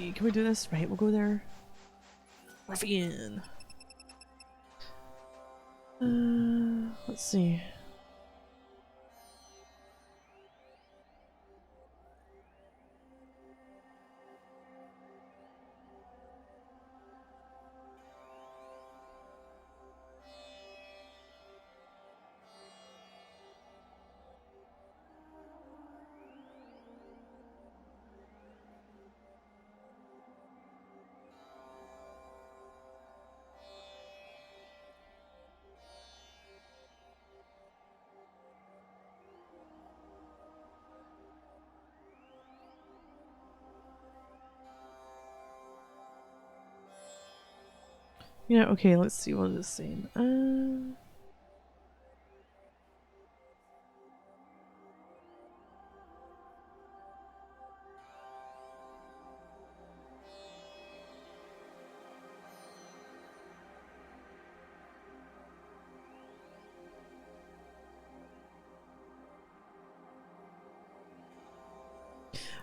see. Can we do this? Right, we'll go there. Ruffian. Let's see. Yeah, okay, let's see what it's saying.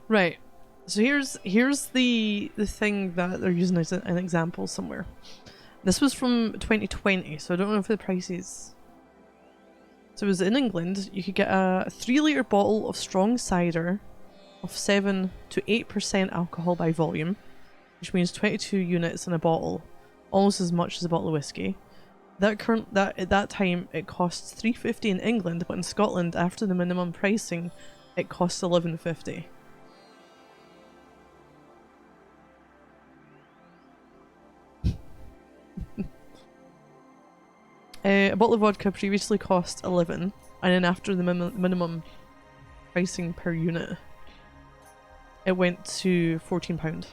Right. So here's the thing that they're using as an example somewhere. This was from 2020, so I don't know if the prices. So it was in England. You could get a 3-litre bottle of strong cider of 7 to 8% alcohol by volume, which means 22 units in a bottle, almost as much as a bottle of whiskey. That at that time it costs $3.50 in England, but in Scotland, after the minimum pricing, it costs $11.50. A bottle of vodka previously cost 11, and then after the minimum pricing per unit, it went to £14.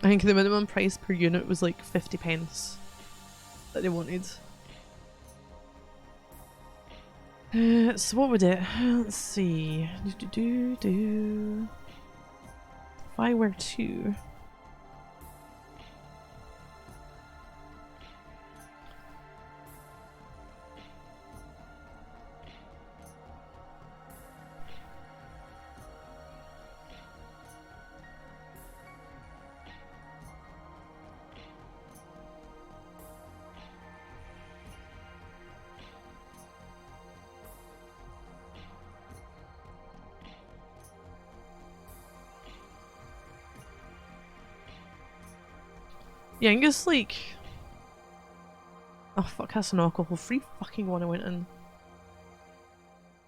I think the minimum price per unit was like 50 pence that they wanted. So what would it? Let's see. If I were to... Yeah, I guess like... Oh fuck, that's an alcohol-free fucking one I went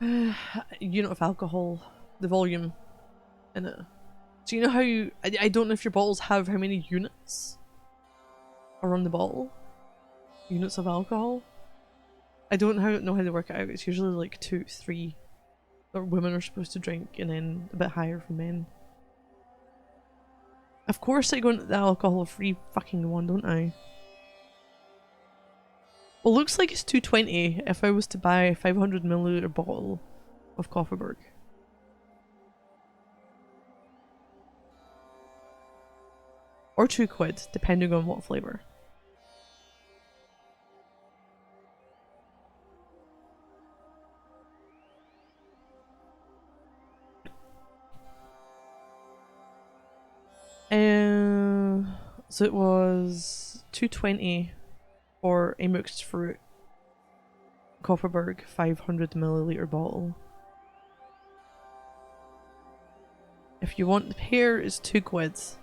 in. Unit of alcohol, the volume in it. So you know how you... I don't know if your bottles have how many units are on the bottle? Units of alcohol? I don't know how to work it out. It's usually like 2, 3 that women are supposed to drink, and then a bit higher for men. Of course I go into the alcohol-free fucking one, don't I? Well, looks like it's 220 if I was to buy a 500ml bottle of Kofferberg. Or £2, depending on what flavour. So it was 220 for a mixed fruit Kofferberg 500ml bottle. If you want the pair, it's £2.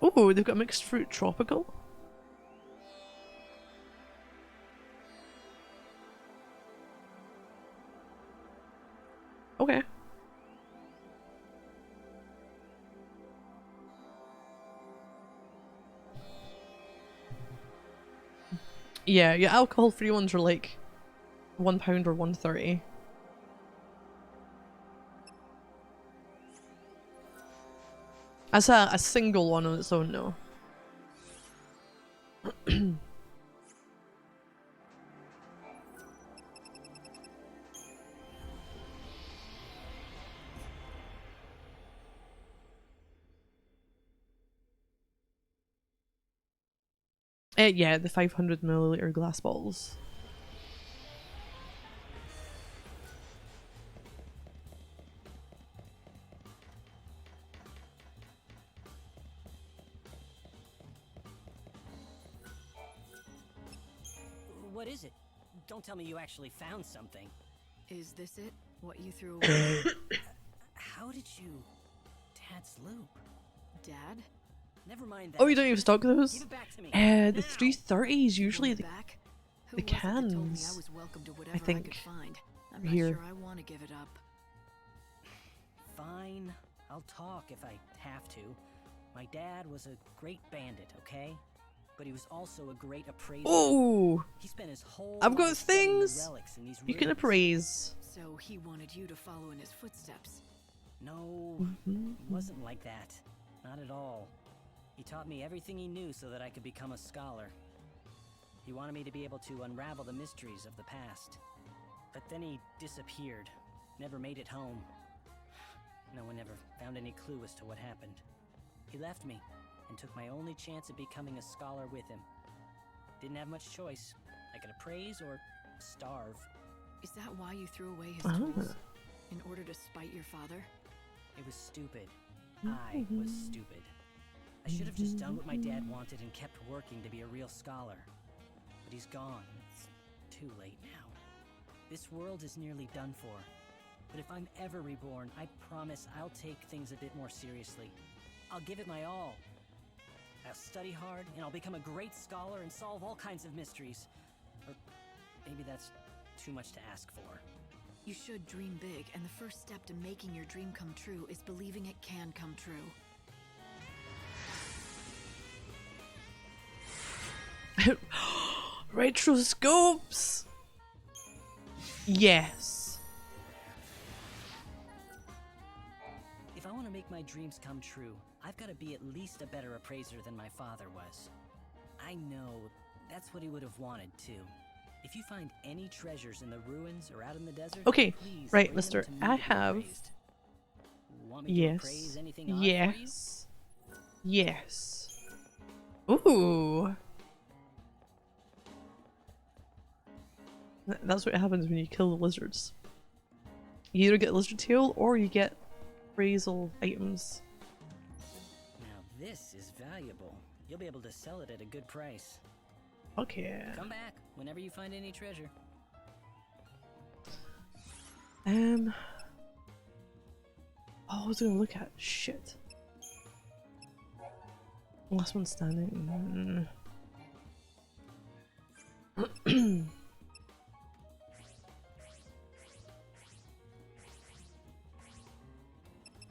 Oh, they've got mixed fruit tropical. Okay. Yeah, alcohol-free ones are like £1 or £1.30. As a single one on its own, no. Yeah, the 500ml glass bottles. What is it? Don't tell me you actually found something. Is this it? What you threw away? How did you... Dad's loop. Dad? Never mind that. Oh, you don't even stock those? Give it back to me. The 330s usually the back? Who the was it that told me cans, I was welcome to whatever I think, could find. I'm here. not sure I want to give it up. Fine. I'll talk if I have to. My dad was a great bandit, okay? But he was also a great appraiser. Oh! He spent his whole I've got life studying the things relics in these you can ruins. appraise. So he wanted you to follow in his footsteps. No, Mm-hmm. he wasn't like that. Not at all. He taught me everything he knew so that I could become a scholar. He wanted me to be able to unravel the mysteries of the past. But then he disappeared. Never made it home. No one ever found any clue as to what happened. He left me and took my only chance at becoming a scholar with him. Didn't have much choice. I could appraise or starve. Is that why you threw away his Ah. tools? In order to spite your father? It was stupid. I was stupid. I should have just done what my dad wanted and kept working to be a real scholar. But he's gone. It's too late now. This world is nearly done for. But if I'm ever reborn, I promise I'll take things a bit more seriously. I'll give it my all. I'll study hard, and I'll become a great scholar and solve all kinds of mysteries. Or maybe that's too much to ask for. You should dream big, and the first step to making your dream come true is believing it can come true. Retroscopes! Yes. If I want to make my dreams come true, I've got to be at least a better appraiser than my father was. I know that's what he would have wanted too. If you find any treasures in the ruins or out in the desert, Okay, please right, bring mister. them to me I to be have... appraised. Want me to Yes. appraise anything odd for you? Yes. Yes. Ooh. That's what happens when you kill the lizards. You either get lizard tail or you get appraisal items. Now this is valuable. You'll be able to sell it at a good price. Okay. Come back whenever you find any treasure. Oh, I was gonna look at shit. Last one standing.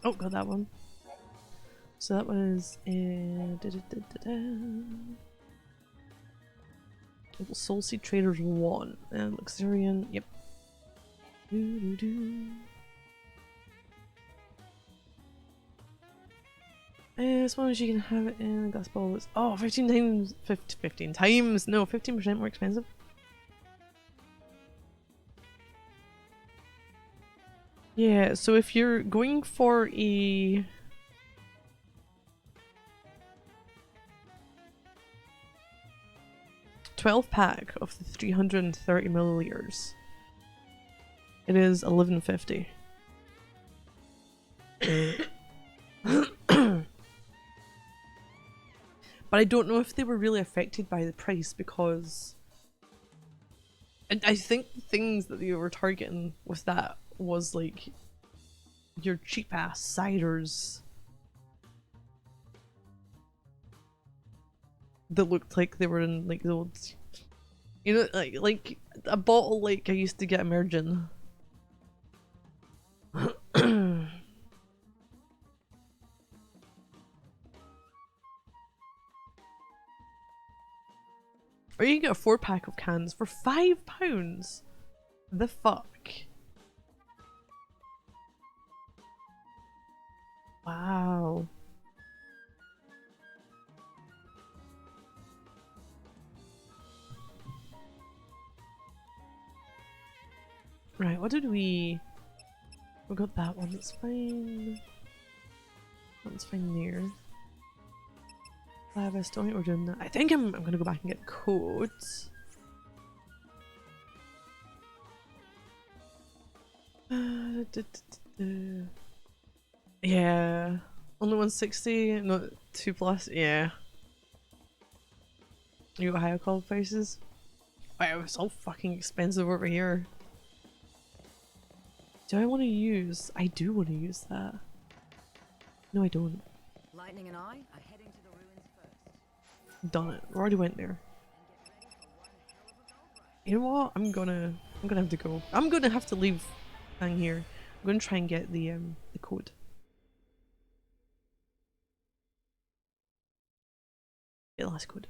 Oh, got that one. So that was Soul Seed Traders 1 and Luxurian. Yep. As long as you can have it in a glass bowl. It's, oh, 15 times. 15 times. No, 15% more expensive. Yeah, so if you're going for a 12-pack of the 330ml, it is $11.50. But I don't know if they were really affected by the price because I think the things that they were targeting with that was like your cheap ass ciders that looked like they were in like the old, you know, like a bottle like I used to get Emerging. Or you can get a 4-pack of cans for £5. The fuck? Wow. Right, what did we... We got that one, that's fine. That's fine there. I still think we're doing that. I think I'm gonna go back and get codes. Yeah. Only 160, not 2 plus, yeah. You got higher call prices? Wow, it's all fucking expensive over here. Do I want to use? I do want to use that. No, I don't. Lightning and I are heading to the ruins first. Done it. We already went there. You know what? I'm gonna have to go. I'm gonna have to leave hang here. I'm gonna try and get the code. Get the last code.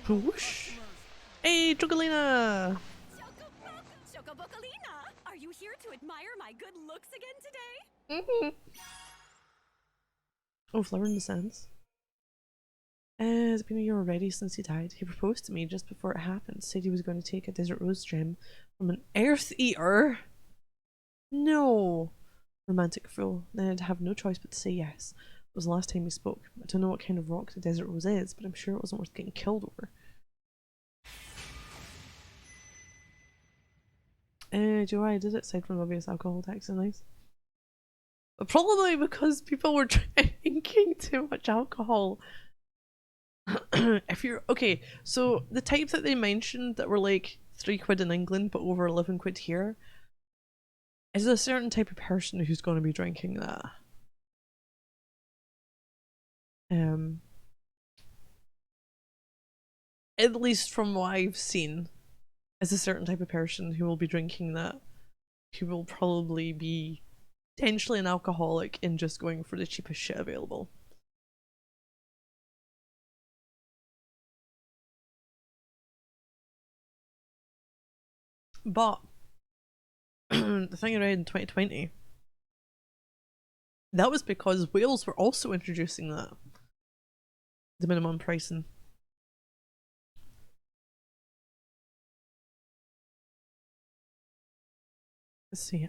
Whoosh! Hey, Chocolina! Chocobocolina! Are you here to admire my good looks again today? Oh, flower in the sands. It's been a year already since he died. He proposed to me just before it happened. Said he was going to take a desert rose gem from an earth eater. No! Romantic fool. Then I'd have no choice but to say yes. It was the last time we spoke. I don't know what kind of rock the desert rose is, but I'm sure it wasn't worth getting killed over. Joe, I did it aside from obvious alcohol tax and nice. Probably because people were drinking too much alcohol. If you're okay, so the type that they mentioned that were like £3 in England but over 11 quid here is a certain type of person who's going to be drinking that. At least from what I've seen, is a certain type of person who will be drinking that, who will probably be potentially an alcoholic and just going for the cheapest shit available. But the thing I read in 2020, that was because Wales were also introducing that, the minimum pricing. Let's see.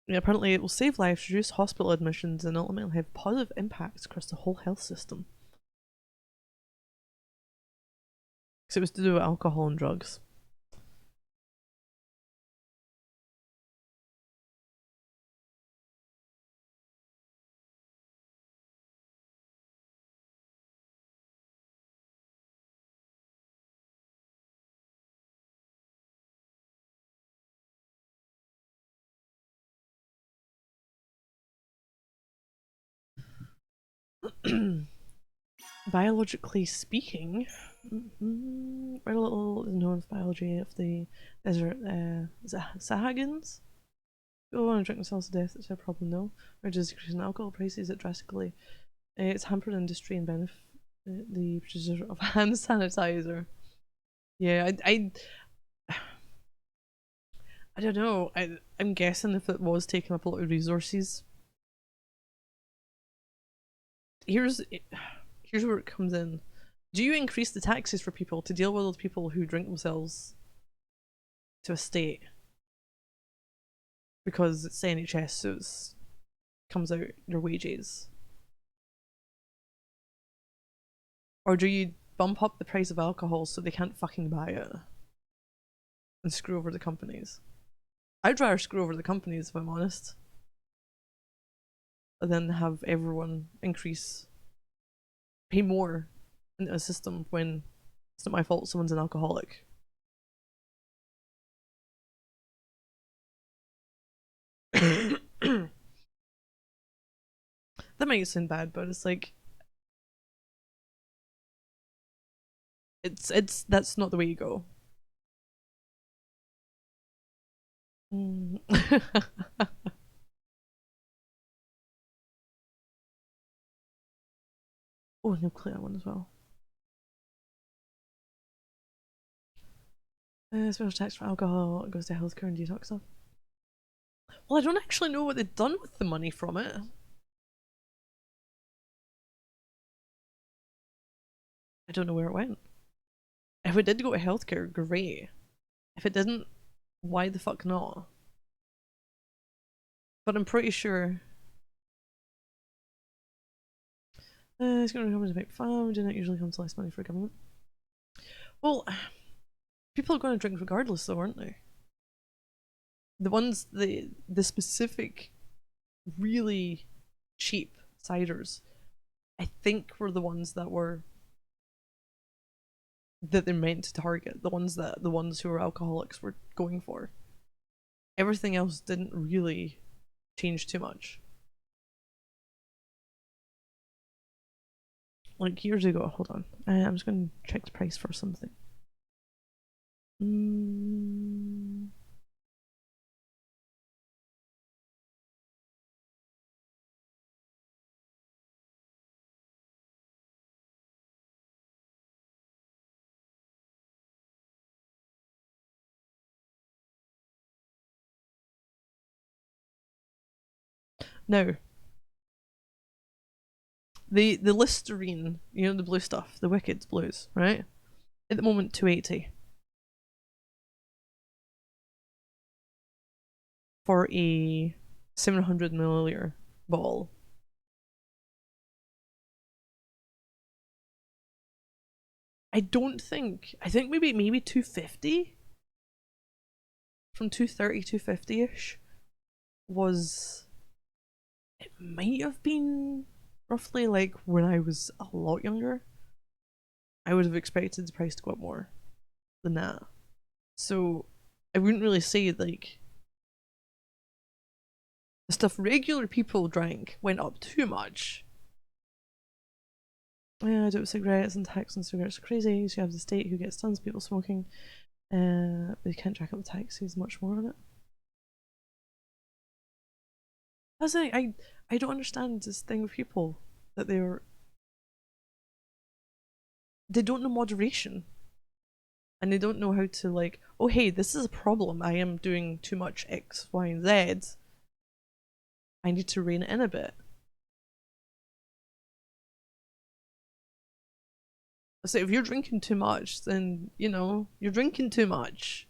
Yeah, apparently it will save lives, reduce hospital admissions, and ultimately have positive impacts across the whole health system. Because it was to do with alcohol and drugs. Biologically speaking, very little is known of biology of the desert Sahagins. People want to drink themselves to death, it's a problem, no. Or just increasing alcohol prices it drastically. It's hampered industry and benefit the producer of hand sanitizer. Yeah, I don't know. I'm guessing if it was taking up a lot of resources. Here's where it comes in. Do you increase the taxes for people to deal with those people who drink themselves to a state? Because it's the NHS, so it comes out your wages. Or do you bump up the price of alcohol so they can't fucking buy it? And screw over the companies? I'd rather screw over the companies if I'm honest. And then have everyone pay more into a system when it's not my fault someone's an alcoholic. That might sound bad, but it's like that's not the way you go. Oh, nuclear one as well. Special tax for alcohol, it goes to healthcare and detox stuff. Well, I don't actually know what they've done with the money from it. I don't know where it went. If it did go to healthcare, great. If it didn't, why the fuck not? But I'm pretty sure... it's going to come to make fun, do not usually come to less money for government. Well, people are going to drink regardless though, aren't they? The ones, the specific, really cheap ciders, I think were the ones that they're meant to target. The ones who are alcoholics were going for. Everything else didn't really change too much. Like years ago, hold on. I'm just gonna check the price for something. Now, the Listerine, you know, the blue stuff, the Wicked blues, right? At the moment, 280 for a 700ml bottle. I think maybe 250 from 230, 250-ish was, it might have been roughly like when I was a lot younger. I would have expected the price to go up more than that. So I wouldn't really say like the stuff regular people drank went up too much. Yeah, I do it with cigarettes, and tax on cigarettes are crazy. So you have the state who gets tons of people smoking. They can't jack up the taxes much more on it. That's I don't understand this thing with people that they don't know moderation, and they don't know how to like, oh hey, this is a problem. I am doing too much X, Y, and Z. I need to rein it in a bit. So if you're drinking too much, then you know you're drinking too much.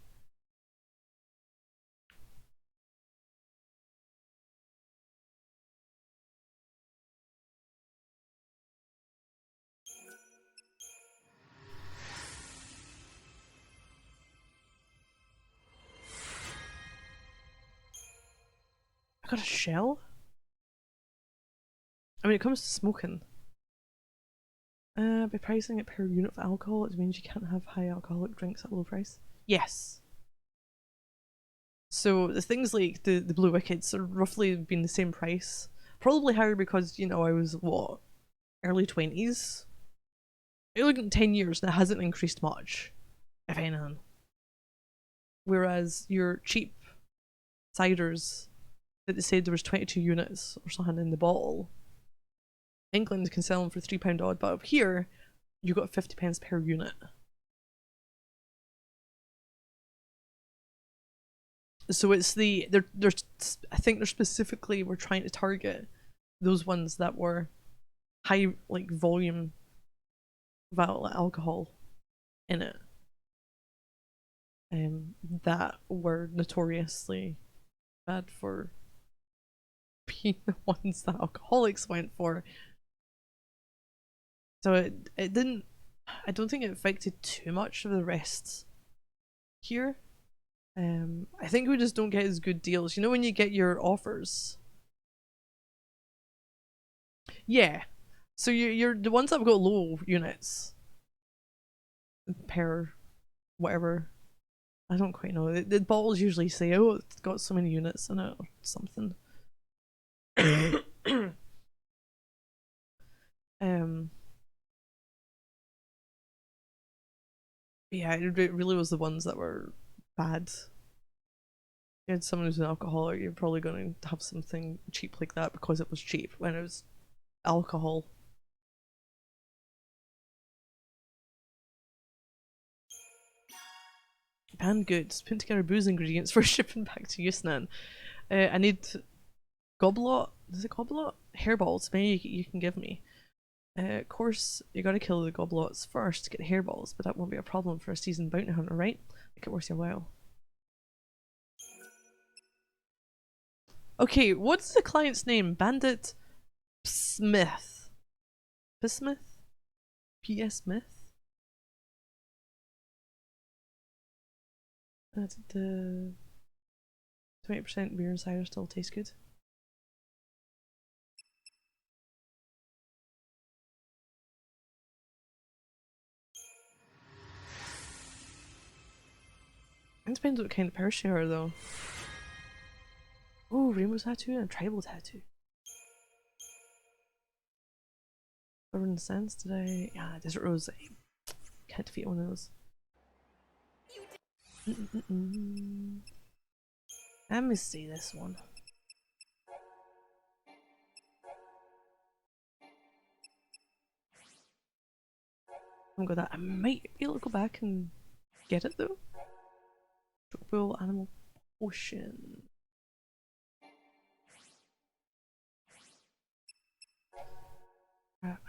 I got a shell? I mean, it comes to smoking. By pricing it per unit of alcohol, it means you can't have high alcoholic drinks at low price. Yes. So the things like the Blue Wickets are roughly been the same price. Probably higher because, you know, I was, what, early 20s? You're looking at 10 years and it hasn't increased much, if anything. Whereas your cheap ciders that they said there was 22 units or something in the bottle, England can sell them for £3 odd, but up here you got 50 pence per unit. So it's they're I think they're specifically were trying to target those ones that were high like volume alcohol in it, that were notoriously bad for being the ones that alcoholics went for. So it didn't, I don't think it affected too much of the rest here. I think we just don't get as good deals. You know when you get your offers? Yeah. So you're the ones that have got low units per whatever. I don't quite know. The bottles usually say, oh, it's got so many units in it or something. Yeah, it really was the ones that were bad. You had someone who's an alcoholic, you're probably going to have something cheap like that because it was cheap when it was alcohol. Canned goods. Put together booze ingredients for shipping back to Yusnan. I need goblet. Is it goblet? Hairballs. Maybe you can give me. Of course, you gotta kill the goblets first to get hairballs, but that won't be a problem for a seasoned bounty hunter, right? Make it worth your while. Okay, what's the client's name? Bandit Smith. Smith? P.S. Smith? That's the 20% beer and cider still tastes good. It depends what kind of person you are, though. Oh, rainbow tattoo and a tribal tattoo. Covered in sense today. Yeah, Desert Rose. I can't defeat one of those. Let me see this one. I'm gonna. I might be able to go back and get it though. Tropical animal potion.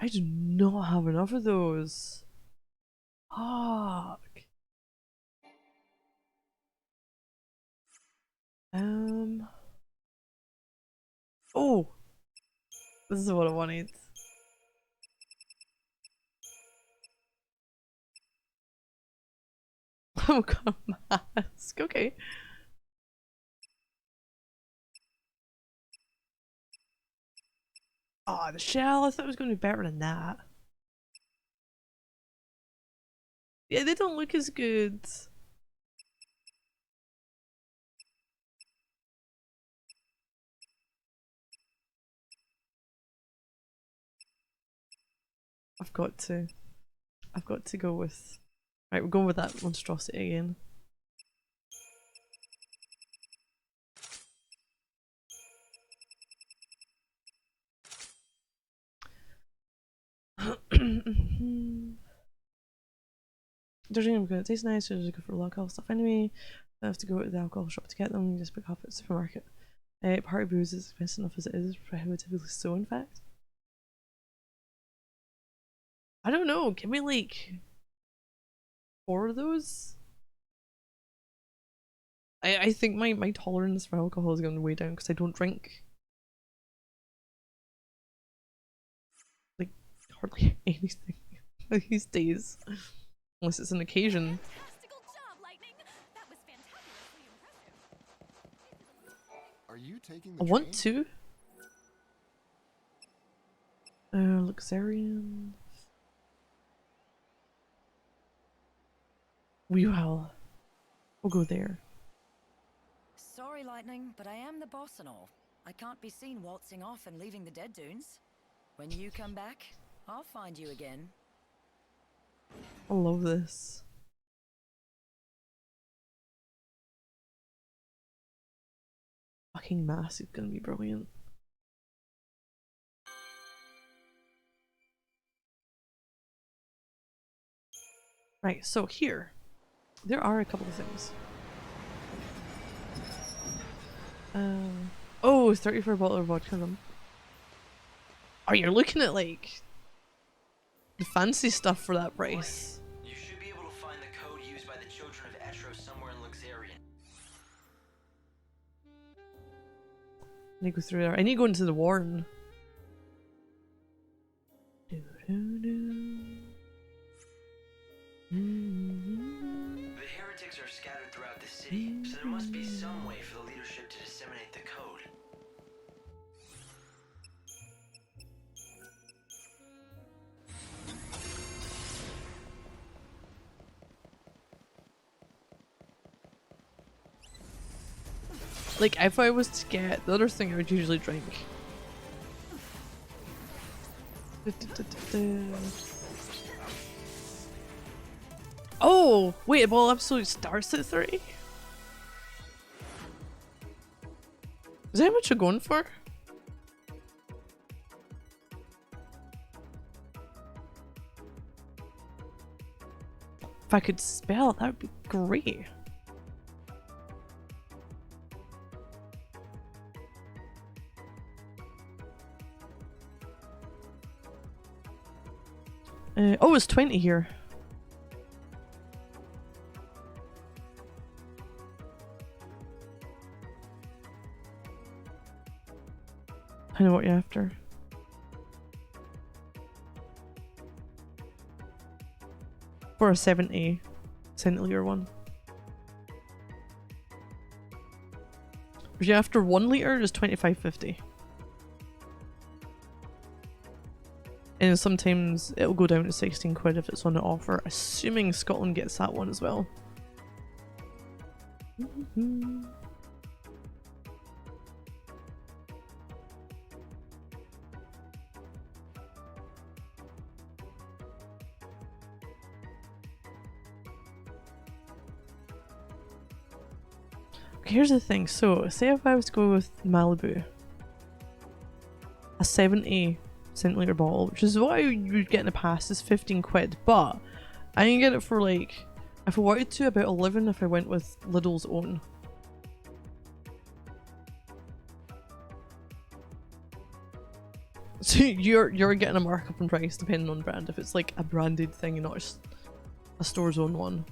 I do not have enough of those. Fuck. Oh, this is what I wanted. Oh god, mask. Okay. Oh, the shell. I thought it was going to be better than that. Yeah, they don't look as good. I've got to go with. Right, we're going with that monstrosity again. Judging them, it tastes nice, so just go for the alcohol stuff anyway. I have to go to the alcohol shop to get them, you just pick up at the supermarket. Party booze is expensive enough as it is, prohibitively so in fact. I don't know, give me like 4 of those? I think my tolerance for alcohol is going way down because I don't drink. Like, hardly anything these days. Unless it's an occasion. Fantastical job, Lightning. That was fantabulously impressive. Are you taking I the want train? to. Luxarian. We'll go there. Sorry, Lightning, but I am the boss and all. I can't be seen waltzing off and leaving the dead dunes. When you come back, I'll find you again. I love this. Fucking mask is gonna be brilliant. Right, so here, there are a couple of things. Oh, it's 30 for a bottle of vodka rum. Oh, you're looking at like the fancy stuff for that price. You should be able to find the code used by the children of Etro somewhere in Luxarian. I need to go through there. I need to go into the Warren. The heretics are scattered throughout the city, so there must be some way for the leadership to disseminate the code. Like, if I was to get the other thing I would usually drink. Oh, wait, well, absolute starts at 3? Is that what you're going for? If I could spell, that would be great. Oh, it's 20 here. I know what you're after. For a 70 centiliter one. If you're after 1 litre, it's 25.50. And sometimes it'll go down to 16 quid if it's on the offer, assuming Scotland gets that one as well. Here's the thing, so say if I was to go with Malibu, a 70 centiliter bottle, which is what you would get in the past, is 15 quid, but I can get it for like, if I wanted to, about 11 if I went with Lidl's own. So you're getting a markup in price depending on brand, if it's like a branded thing and not just a store's own one.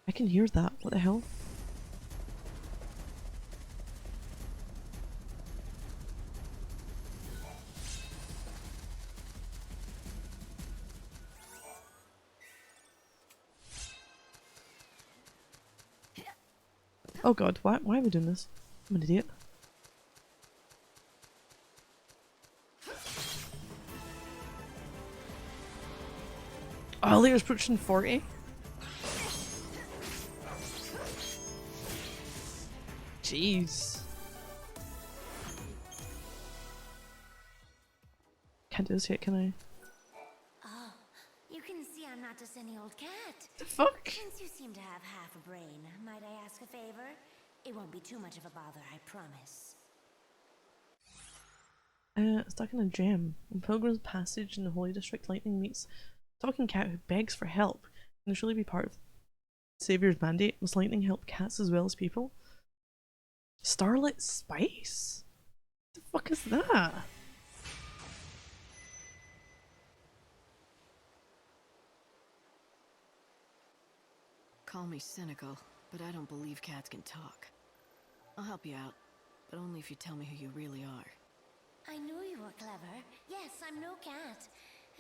I can hear that. What the hell? Oh god, why am I doing this? I'm an idiot. Oh, Lear's approaching 40. Jeez. Can't do this yet, can I? Oh, you can see I'm not just any old cat. The fuck? Since you seem to have half a brain, might I ask a favor? It won't be too much of a bother, I promise. Stuck in a gem. In Pilgrim's Passage in the Holy District, Lightning meets a talking cat who begs for help. Can this really be part of Saviour's mandate? Must Lightning help cats as well as people? Starlit Spice? What the fuck is that? Call me cynical, but I don't believe cats can talk. I'll help you out, but only if you tell me who you really are. I knew you were clever. Yes, I'm no cat.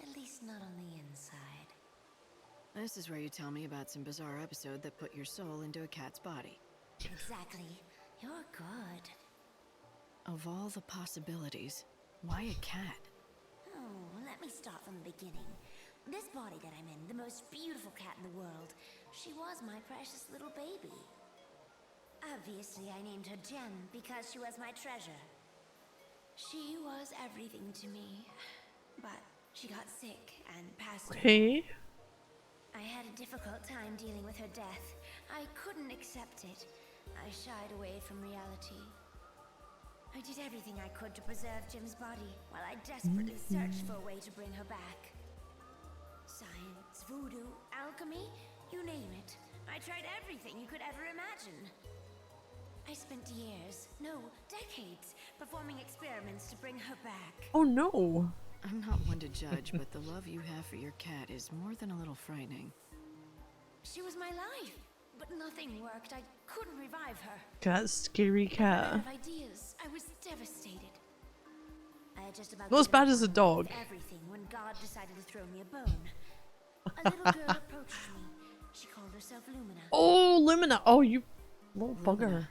At least not on the inside. This is where you tell me about some bizarre episode that put your soul into a cat's body. Exactly. You're good. Of all the possibilities, why a cat? Oh, let me start from the beginning. This body that I'm in, the most beautiful cat in the world, she was my precious little baby. Obviously, I named her Gem because she was my treasure. She was everything to me, but she got sick and passed away. Hey? I had a difficult time dealing with her death. I couldn't accept it. I shied away from reality. I did everything I could to preserve Jim's body, while I desperately searched for a way to bring her back. Science, voodoo, alchemy, you name it. I tried everything you could ever imagine. I spent years, no, decades, performing experiments to bring her back. Oh no! I'm not one to judge, but the love you have for your cat is more than a little frightening. She was my life, but nothing worked. I couldn't revive her. That scary I cat. ran out of ideas. I was devastated. I had just about Not as given bad up as a on dog. everything when God decided to throw me a bone. A little girl approached me. She called herself Lumina. Oh, Lumina! Oh, you little bugger. Lumina.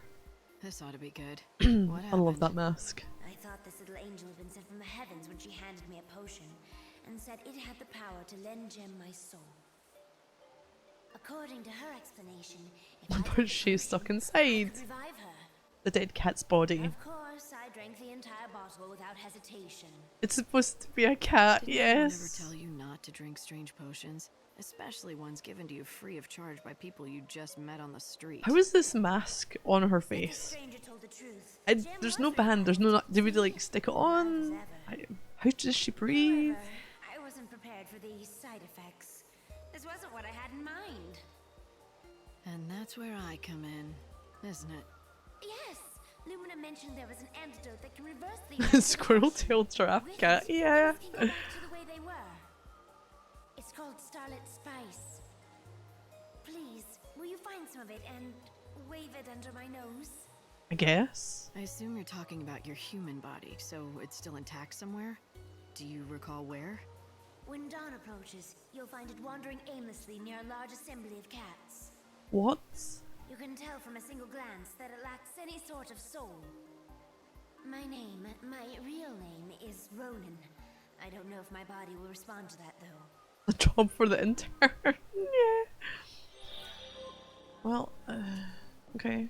This ought to be good. What I love happened? that mask. I thought this little angel had been sent from the heavens when she handed me a potion and said it had the power to lend Gem my soul. According to her explanation, if I But drank the she's potion, stuck I inside could revive her. the dead cat's body. Of course, I drank the entire bottle without hesitation. It's supposed to be a cat, Did anyone ever yes. tell you not to drink strange potions? Especially ones given to you free of charge by people you just met on the street. How is this mask on her But the face? stranger told the truth. I, Gem there's was no band, there's no. revived. Did we like stick it Alive as on? ever. How does she breathe? However, I wasn't prepared for the side effects. This wasn't what I had in mind. And that's where I come in, isn't it? Yes, Lumina mentioned there was an antidote that can reverse the Squirrel-tailed giraffe cat. Yeah. Things can go back to the way they were. It's called Starlit Spice. Please, will you find some of it and wave it under my nose? I guess. I assume you're talking about your human body, so it's still intact somewhere? Do you recall where? When dawn approaches, you'll find it wandering aimlessly near a large assembly of cats. What? You can tell from a single glance that it lacks any sort of soul. My real name is Ronan. I don't know if my body will respond to that, though. A job for the intern. Yeah. Well, okay.